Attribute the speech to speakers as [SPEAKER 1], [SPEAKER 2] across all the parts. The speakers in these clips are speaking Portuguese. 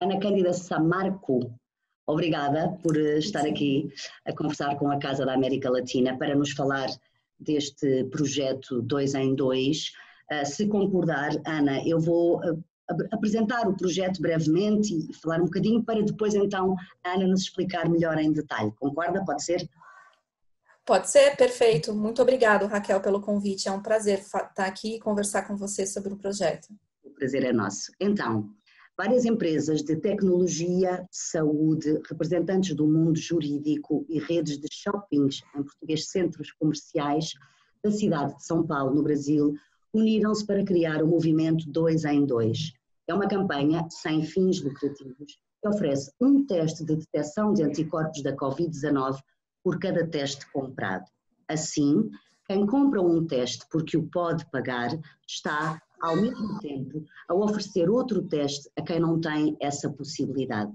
[SPEAKER 1] Ana Cândida Samarco, obrigada por estar aqui a conversar com a Casa da América Latina para nos falar deste projeto 2 em 2. Se concordar, Ana, eu vou apresentar o projeto brevemente e falar um bocadinho para depois então a Ana nos explicar melhor em detalhe. Concorda? Pode ser?
[SPEAKER 2] Pode ser, perfeito. Muito obrigado, Raquel, pelo convite. É um prazer estar aqui e conversar com você sobre o projeto.
[SPEAKER 1] O prazer é nosso. Então, várias empresas de tecnologia, saúde, representantes do mundo jurídico e redes de shoppings, em português centros comerciais, da cidade de São Paulo, no Brasil, uniram-se para criar o movimento 2 em 2. É uma campanha sem fins lucrativos que oferece um teste de detecção de anticorpos da Covid-19 por cada teste comprado. Assim, quem compra um teste porque o pode pagar está, ao mesmo tempo, a oferecer outro teste a quem não tem essa possibilidade.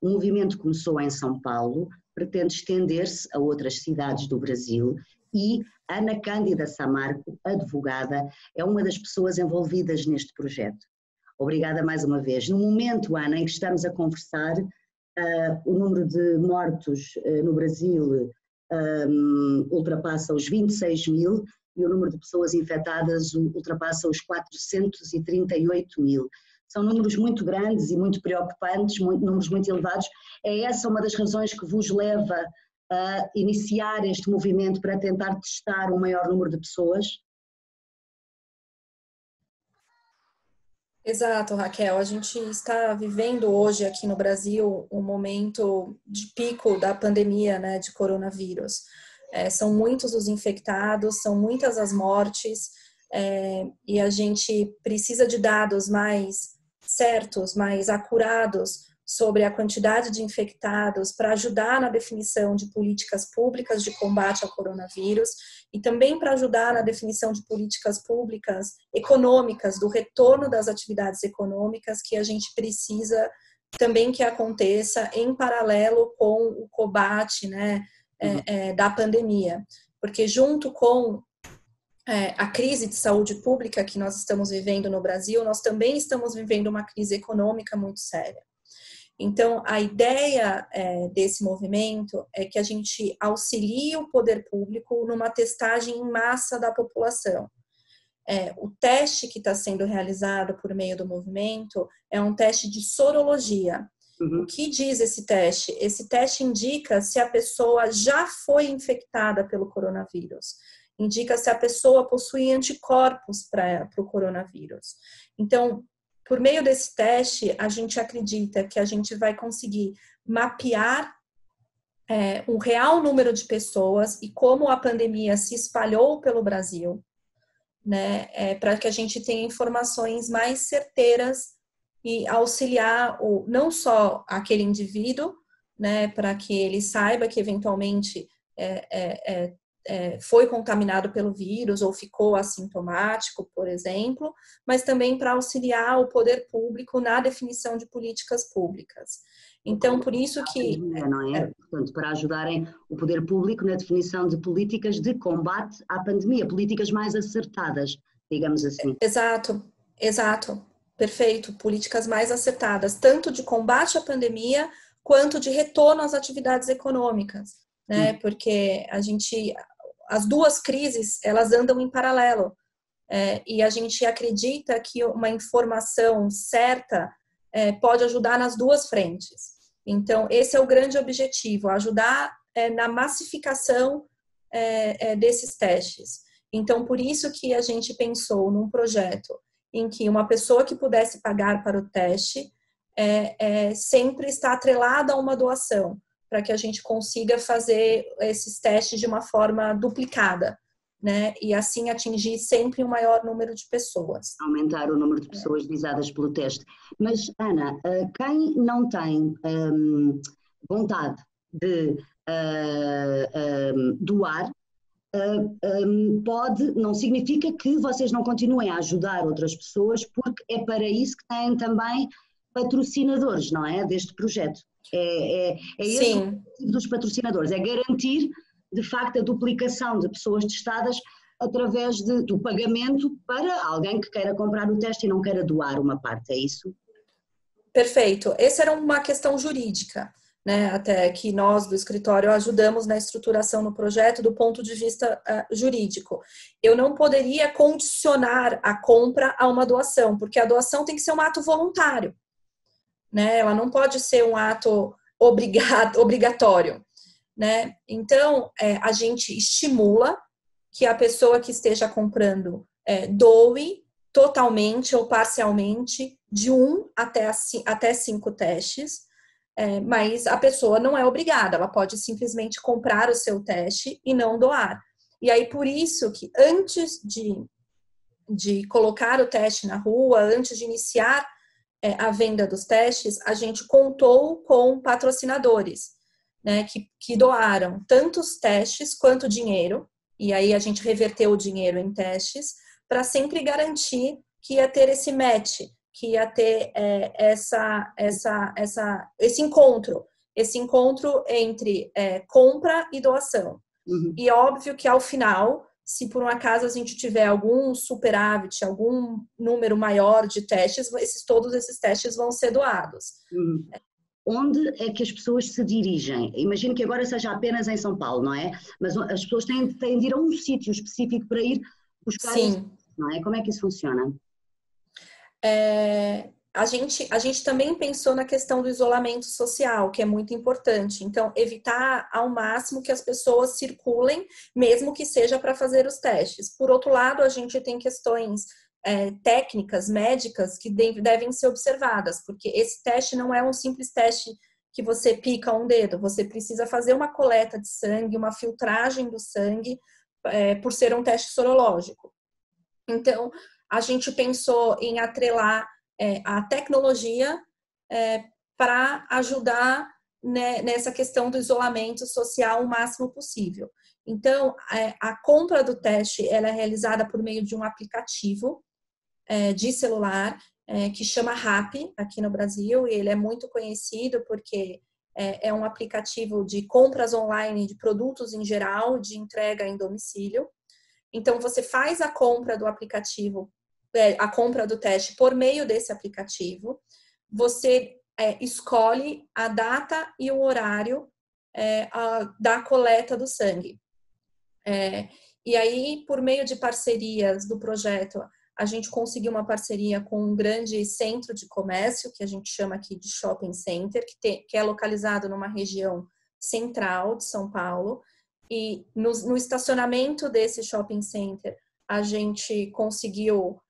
[SPEAKER 1] O movimento começou em São Paulo, pretende estender-se a outras cidades do Brasil e Ana Cândida Samarco, advogada, é uma das pessoas envolvidas neste projeto. Obrigada mais uma vez. No momento, Ana, em que estamos a conversar, o número de mortos no Brasil ultrapassa os 26 mil e o número de pessoas infectadas ultrapassa os 438 mil. São números muito grandes e muito preocupantes, números muito elevados. É essa uma das razões que vos leva a iniciar este movimento para tentar testar o maior número de pessoas?
[SPEAKER 2] Exato, Raquel. A gente está vivendo hoje aqui no Brasil um momento de pico da pandemia, né, de coronavírus. São muitos os infectados, são muitas as mortes, e a gente precisa de dados mais certos, mais acurados sobre a quantidade de infectados para ajudar na definição de políticas públicas de combate ao coronavírus e também para ajudar na definição de políticas públicas econômicas, do retorno das atividades econômicas que a gente precisa também que aconteça em paralelo com o combate, né, da pandemia. Porque junto com a crise de saúde pública que nós estamos vivendo no Brasil, nós também estamos vivendo uma crise econômica muito séria. Então, a ideia desse movimento é que a gente auxilie o poder público numa testagem em massa da população. O teste que está sendo realizado por meio do movimento é um teste de sorologia. O que diz esse teste? Esse teste indica se a pessoa já foi infectada pelo coronavírus. Indica se a pessoa possui anticorpos para o coronavírus. Então, por meio desse teste, a gente acredita que a gente vai conseguir mapear um real número de pessoas e como a pandemia se espalhou pelo Brasil, né, para que a gente tenha informações mais certeiras e auxiliar não só aquele indivíduo, né, para que ele saiba que eventualmente foi contaminado pelo vírus ou ficou assintomático, por exemplo, mas também para auxiliar o poder público na definição de políticas públicas. Então, por isso que...
[SPEAKER 1] Não é? Portanto, para ajudarem o poder público na definição de políticas de combate à pandemia, políticas mais acertadas, digamos assim.
[SPEAKER 2] Exato, perfeito. Políticas mais acertadas, tanto de combate à pandemia, quanto de retorno às atividades econômicas, né? Porque as duas crises, elas andam em paralelo, e a gente acredita que uma informação certa pode ajudar nas duas frentes. Então, esse é o grande objetivo, ajudar na massificação desses testes. Então, por isso que a gente pensou num projeto em que uma pessoa que pudesse pagar para o teste sempre está atrelada a uma doação, para que a gente consiga fazer esses testes de uma forma duplicada, né? E assim atingir sempre um maior número de pessoas.
[SPEAKER 1] Aumentar o número de pessoas visadas pelo teste. Mas, Ana, quem não tem vontade de doar, não significa que vocês não continuem a ajudar outras pessoas, porque é para isso que têm também patrocinadores, não é? Deste projeto. É esse o objetivo dos patrocinadores, é garantir, de facto, a duplicação de pessoas testadas através do pagamento para alguém que queira comprar o teste e não queira doar uma parte, é isso?
[SPEAKER 2] Perfeito. Essa era uma questão jurídica, né? Até que nós do escritório ajudamos na estruturação no projeto do ponto de vista jurídico. Eu não poderia condicionar a compra a uma doação, porque a doação tem que ser um ato voluntário, né? Ela não pode ser um ato obrigatório, né? Então, a gente estimula que a pessoa que esteja comprando doe totalmente ou parcialmente de 1 até 5 testes, mas a pessoa não é obrigada, ela pode simplesmente comprar o seu teste e não doar. E aí, por isso que antes de colocar o teste na rua, antes de iniciar a venda dos testes, a gente contou com patrocinadores, né, que doaram tanto os testes quanto o dinheiro, e aí a gente reverteu o dinheiro em testes, para sempre garantir que ia ter esse match, que ia ter esse encontro entre compra e doação.
[SPEAKER 1] Uhum.
[SPEAKER 2] E óbvio que ao final, se por um acaso a gente tiver algum superávit, algum número maior de testes, todos esses testes vão ser doados.
[SPEAKER 1] Uhum. Onde é que as pessoas se dirigem? Imagino que agora seja apenas em São Paulo, não é? Mas as pessoas têm de ir a um sítio específico para ir buscar isso, não é? Como é que isso funciona?
[SPEAKER 2] A gente também pensou na questão do isolamento social, que é muito importante. Então, evitar ao máximo que as pessoas circulem, mesmo que seja para fazer os testes. Por outro lado, a gente tem questões técnicas, médicas, que devem ser observadas, porque esse teste não é um simples teste que você pica um dedo, você precisa fazer uma coleta de sangue, uma filtragem do sangue, por ser um teste sorológico. Então, a gente pensou em atrelar a tecnologia para ajudar, né, nessa questão do isolamento social o máximo possível. Então, a compra do teste ela é realizada por meio de um aplicativo de celular que chama Rappi aqui no Brasil, e ele é muito conhecido porque é um aplicativo de compras online de produtos em geral, de entrega em domicílio. Então, você faz a compra do aplicativo, a compra do teste por meio desse aplicativo, você escolhe a data e o horário da coleta do sangue. E aí, por meio de parcerias do projeto, a gente conseguiu uma parceria com um grande centro de comércio, que a gente chama aqui de shopping center, que é localizado numa região central de São Paulo. E no estacionamento desse shopping center, a gente conseguiu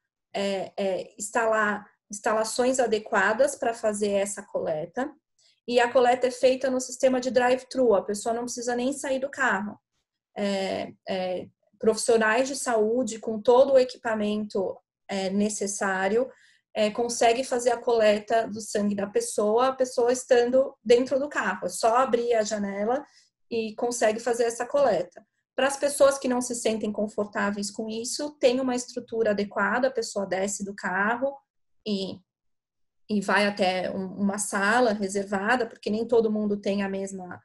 [SPEAKER 2] instalar instalações adequadas para fazer essa coleta. E a coleta é feita no sistema de drive-thru, a pessoa não precisa nem sair do carro. Profissionais de saúde com todo o equipamento necessário consegue fazer a coleta do sangue da pessoa, a pessoa estando dentro do carro. É só abrir a janela e consegue fazer essa coleta. Para as pessoas que não se sentem confortáveis com isso, tem uma estrutura adequada, a pessoa desce do carro e vai até uma sala reservada, porque nem todo mundo tem a mesma...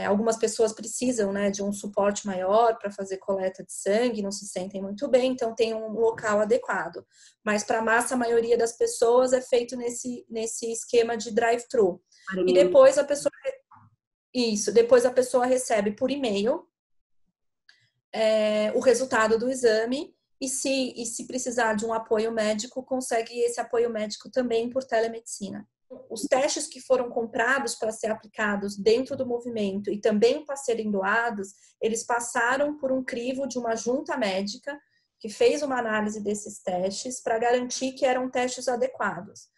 [SPEAKER 2] algumas pessoas precisam, né, de um suporte maior para fazer coleta de sangue, não se sentem muito bem, então tem um local adequado. Mas para a massa, a maioria das pessoas é feito nesse esquema de drive-thru. E depois depois a pessoa recebe por e-mail o resultado do exame e se precisar de um apoio médico, consegue esse apoio médico também por telemedicina. Os testes que foram comprados para ser aplicados dentro do movimento e também para serem doados, eles passaram por um crivo de uma junta médica que fez uma análise desses testes para garantir que eram testes adequados.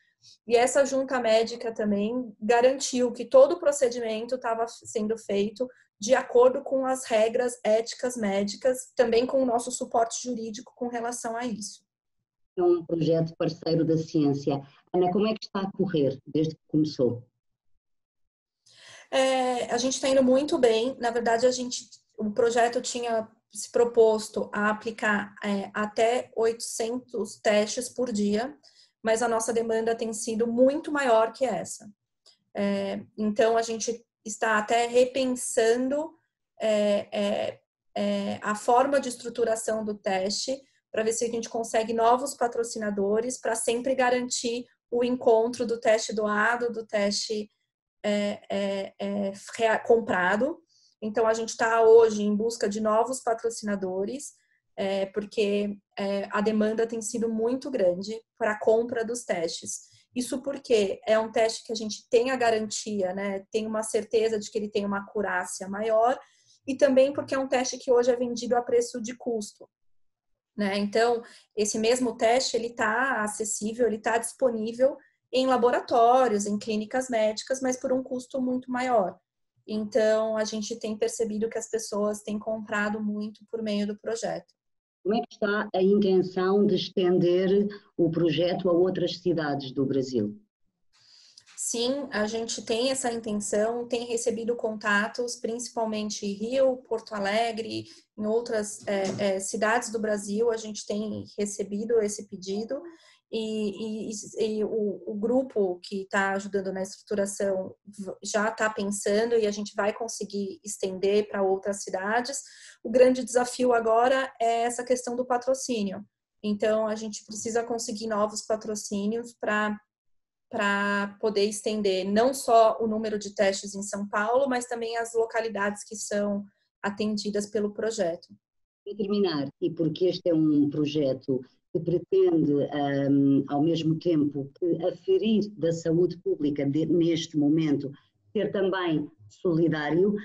[SPEAKER 2] E essa junta médica também garantiu que todo o procedimento estava sendo feito de acordo com as regras éticas médicas, também com o nosso suporte jurídico com relação a isso.
[SPEAKER 1] É um projeto parceiro da ciência. Ana, como é que está a correr desde que começou?
[SPEAKER 2] A gente está indo muito bem. Na verdade, o projeto tinha se proposto a aplicar até 800 testes por dia, mas a nossa demanda tem sido muito maior que essa. Então, a gente está até repensando a forma de estruturação do teste para ver se a gente consegue novos patrocinadores para sempre garantir o encontro do teste doado, do teste comprado. Então, a gente está hoje em busca de novos patrocinadores, porque a demanda tem sido muito grande para a compra dos testes. Isso porque é um teste que a gente tem a garantia, né? Tem uma certeza de que ele tem uma acurácia maior, e também porque é um teste que hoje é vendido a preço de custo, né? Então, esse mesmo teste, ele está acessível, ele está disponível em laboratórios, em clínicas médicas, mas por um custo muito maior. Então, a gente tem percebido que as pessoas têm comprado muito por meio do projeto.
[SPEAKER 1] Como é que está a intenção de estender o projeto a outras cidades do Brasil?
[SPEAKER 2] Sim, a gente tem essa intenção, tem recebido contatos, principalmente em Rio, Porto Alegre, em outras cidades do Brasil, a gente tem recebido esse pedido. E o grupo que está ajudando na estruturação já está pensando, e a gente vai conseguir estender para outras cidades. O grande desafio agora é essa questão do patrocínio. Então, a gente precisa conseguir novos patrocínios para poder estender não só o número de testes em São Paulo, mas também as localidades que são atendidas pelo projeto.
[SPEAKER 1] Para terminar, e porque este é um projeto que pretende, ao mesmo tempo que aferir da saúde pública neste momento, ser também solidário,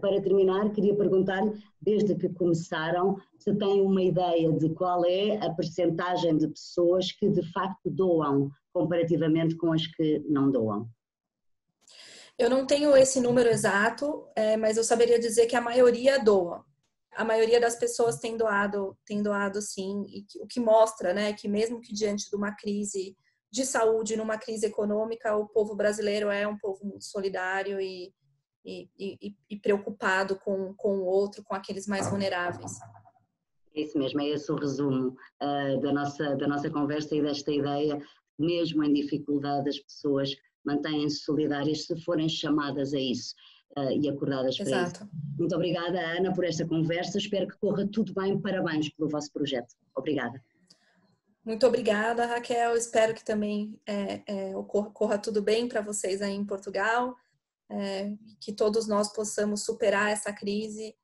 [SPEAKER 1] para terminar, queria perguntar-lhe, desde que começaram, se tem uma ideia de qual é a percentagem de pessoas que de facto doam, comparativamente com as que não doam.
[SPEAKER 2] Eu não tenho esse número exato, mas eu saberia dizer que a maioria doa. A maioria das pessoas tem doado sim, e o que mostra, né, que mesmo que diante de uma crise de saúde, numa crise econômica, o povo brasileiro é um povo muito solidário e preocupado com o outro, com aqueles mais vulneráveis.
[SPEAKER 1] É isso mesmo, é esse o resumo da nossa conversa e desta ideia, mesmo em dificuldade as pessoas mantêm-se solidárias se forem chamadas a isso. E acordadas para
[SPEAKER 2] Exato.
[SPEAKER 1] isso. Muito obrigada, Ana, por esta conversa. Espero que corra tudo bem. Parabéns pelo vosso projeto. Obrigada.
[SPEAKER 2] Muito obrigada, Raquel. Espero que também corra tudo bem para vocês aí em Portugal, que todos nós possamos superar essa crise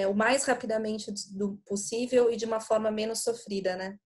[SPEAKER 2] o mais rapidamente possível e de uma forma menos sofrida, né?